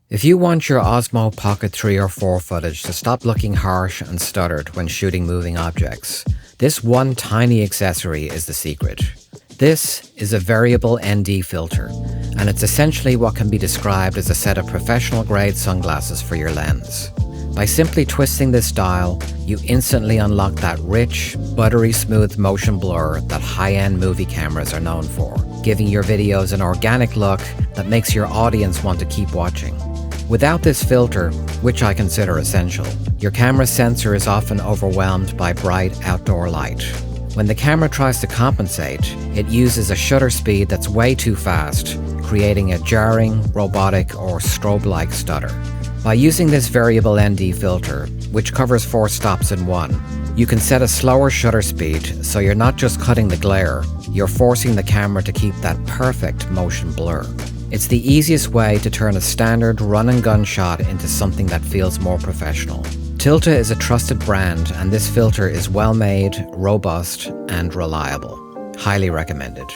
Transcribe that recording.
If you want your Osmo Pocket 3 or 4 footage to stop looking harsh and stuttered when shooting moving objects, this one tiny accessory is the secret. This is a variable ND filter, and it's essentially what can be described as a set of professional-grade sunglasses for your lens. By simply twisting this dial, you instantly unlock that rich, buttery smooth motion blur that high-end movie cameras are known for, giving your videos an organic look that makes your audience want to keep watching. Without this filter, which I consider essential, your camera's sensor is often overwhelmed by bright outdoor light. When the camera tries to compensate, it uses a shutter speed that's way too fast, creating a jarring, robotic, or strobe-like stutter. By using this variable ND filter, which covers 4 stops in one, you can set a slower shutter speed so you're not just cutting the glare, you're forcing the camera to keep that perfect motion blur. It's the easiest way to turn a standard run-and-gun shot into something that feels more professional. Tilta is a trusted brand, and this filter is well made, robust, and reliable. Highly recommended.